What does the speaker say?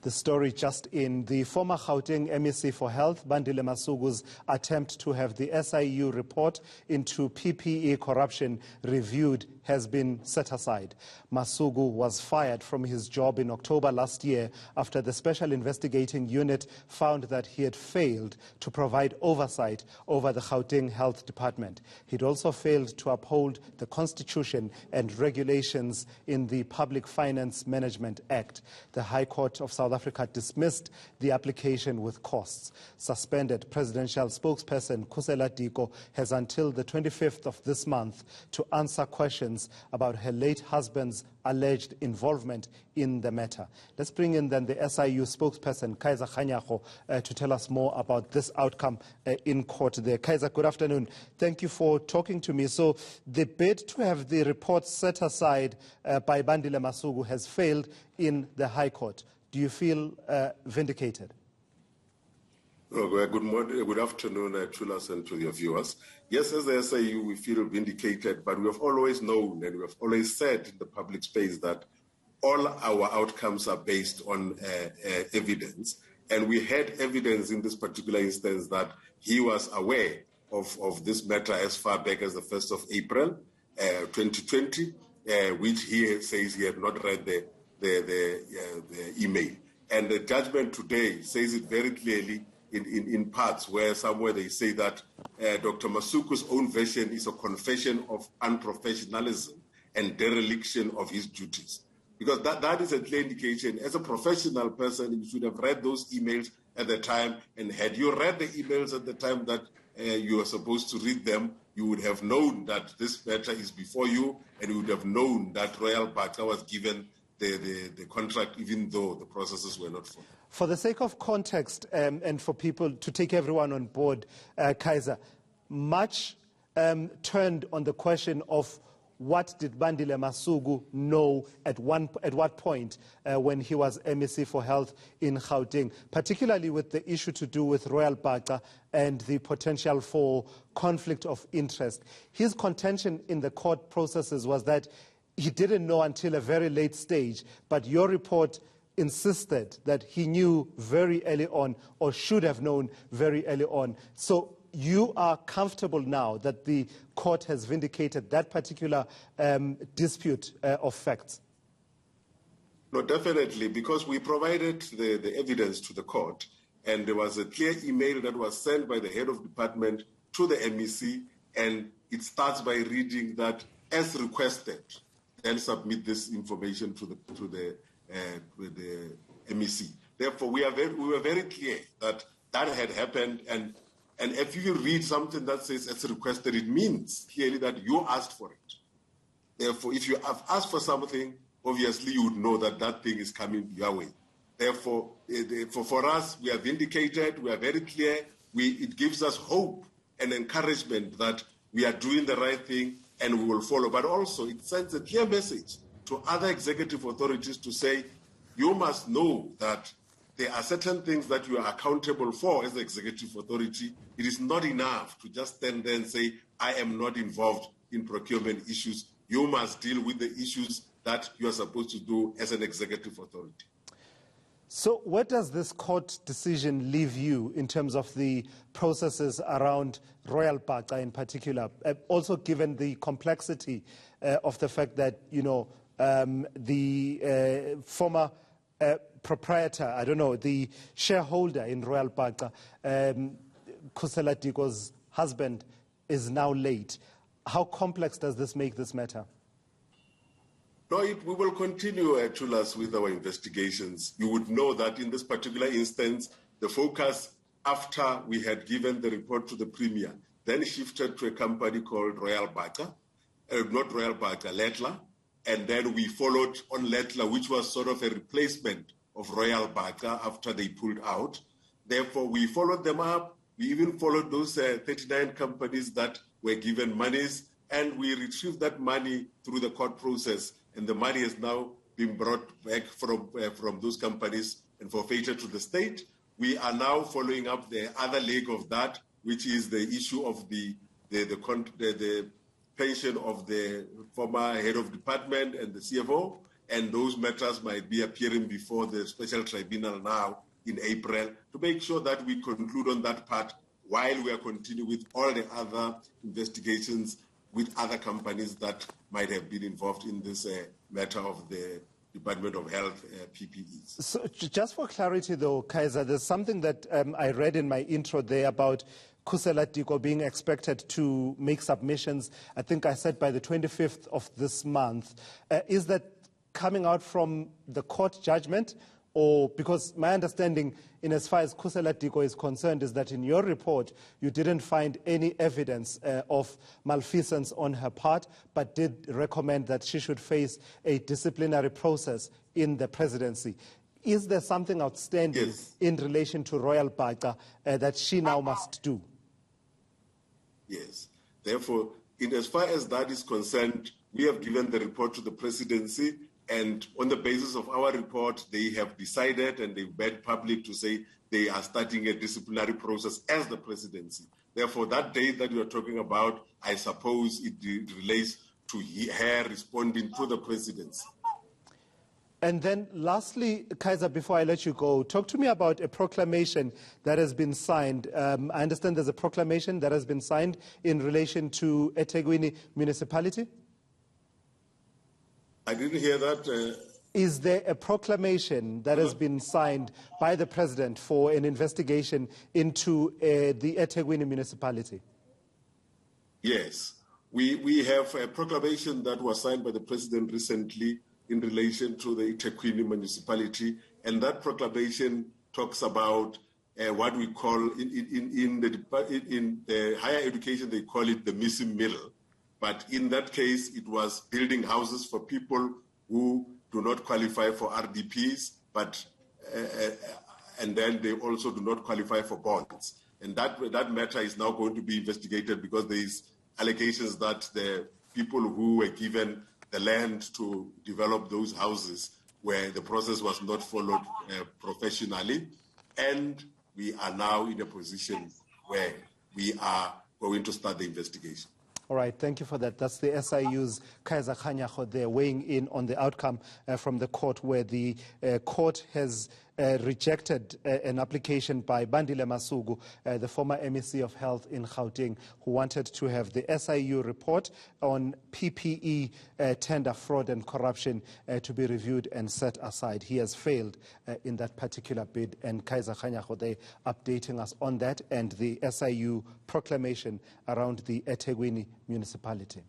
The story just in. The former Gauteng MEC for Health, Bandile Masuku's attempt to have the SIU report into PPE corruption reviewed has been set aside. Masuku was fired from his job in October last year after the Special Investigating Unit found that he had failed to provide oversight over the Gauteng Health Department. He'd also failed to uphold the Constitution and regulations in the Public Finance Management Act. The High Court of South Africa dismissed the application with costs. Suspended presidential spokesperson Diko has until the 25th of this month to answer questions about her late husband's alleged involvement in the matter. Let's bring in then the SIU spokesperson, Kaiser Khanyago, to tell us more about this outcome in court there. Kaiser, good afternoon. Thank you for talking to me. So the bid to have the report set aside by Bandile Masuku has failed in the High Court. Do you feel vindicated? Good morning, good afternoon, Chulas, and to your viewers. Yes, as the SIU, we feel vindicated, but we have always known and we have always said in the public space that all our outcomes are based on evidence. And we had evidence in this particular instance that he was aware of this matter as far back as the 1st of April 2020, which he says he had not read the email. And the judgment today says it very clearly in parts where somewhere they say that Dr. Masuku's own version is a confession of unprofessionalism and dereliction of his duties. Because that is a clear indication. As a professional person, you should have read those emails at the time. And had you read the emails at the time that you were supposed to read them, you would have known that this matter is before you, and you would have known that Royal Baka was given the contract, even though the processes were not followed. For the sake of context and for people to take everyone on board, Kaiser, much turned on the question of what did Bandile Masuku know at what point when he was MEC for Health in Gauteng, particularly with the issue to do with Royal Baka and the potential for conflict of interest. His contention in the court processes was that he didn't know until a very late stage, but your report insisted that he knew very early on, or should have known very early on. So you are comfortable now that the court has vindicated that particular dispute of facts? No, definitely, because we provided the evidence to the court, and there was a clear email that was sent by the head of department to the MEC, and it starts by reading that, as requested, then submit this information to the MEC. Therefore, we were very clear that had happened, and if you read something that says as requested, it means clearly that you asked for it. Therefore, if you have asked for something, obviously you would know that that thing is coming your way. Therefore, for us, we are vindicated, we are very clear, it gives us hope and encouragement that we are doing the right thing and we will follow. But also, it sends a clear message to other executive authorities to say, you must know that there are certain things that you are accountable for as the executive authority. It is not enough to just stand there and say, I am not involved in procurement issues. You must deal with the issues that you are supposed to do as an executive authority. So where does this court decision leave you in terms of the processes around Royal Baka in particular, also given the complexity of the fact that, you know, the former proprietor, I don't know, the shareholder in Royal Baka, Diko's husband, is now late. How complex does this make this matter? No, we will continue, Chulas, with our investigations. You would know that in this particular instance, the focus, after we had given the report to the Premier, then shifted to a company called Royal Baka, not Royal Baka, Letla, and then we followed on Letla, which was sort of a replacement of Royal Baka after they pulled out. Therefore, we followed them up. We even followed those 39 companies that were given monies, and we retrieved that money through the court process. And the money has now been brought back from those companies and forfeited to the state. We are now following up the other leg of that, which is the issue of the pension of the former head of department and the CFO. and those matters might be appearing before the special tribunal now in April, to make sure that we conclude on that part while we are continuing with all the other investigations with other companies that might have been involved in this matter of the Department of Health PPEs. So just for clarity though, Kaiser, there's something that I read in my intro there about Diko being expected to make submissions, I think I said by the 25th of this month. Is that coming out from the court judgment? Or because my understanding in as far as Diko is concerned is that in your report you didn't find any evidence of malfeasance on her part, but did recommend that she should face a disciplinary process in the presidency. Is there something outstanding in relation to Royal Baka that she now must do? Yes. Therefore, in as far as that is concerned, we have given the report to the presidency, and on the basis of our report, they have decided and they've made public to say they are starting a disciplinary process as the presidency. Therefore, that date that you are talking about, I suppose it relates to her responding to the presidency. And then lastly, Kaiser, before I let you go, talk to me about a proclamation that has been signed. I understand there's a proclamation that has been signed in relation to EThekwini municipality. I didn't hear that. Is there a proclamation that has been signed by the president for an investigation into the EThekwini municipality? Yes. We have a proclamation that was signed by the president recently in relation to the EThekwini municipality, and that proclamation talks about what we call in the higher education they call it the missing middle. But in that case, it was building houses for people who do not qualify for RDPs, but and then they also do not qualify for bonds. And that matter is now going to be investigated because there is allegations that the people who were given the land to develop those houses where the process was not followed professionally. And we are now in a position where we are going to start the investigation. All right, thank you for that. That's the SIU's Kaiser Khanyago there weighing in on the outcome from the court, where the court has rejected an application by Bandile Masuku, the former MEC of Health in Gauteng, who wanted to have the SIU report on PPE tender fraud and corruption to be reviewed and set aside. He has failed in that particular bid, and Kaiser Khanyago there updating us on that and the SIU proclamation around the EThekwini municipality.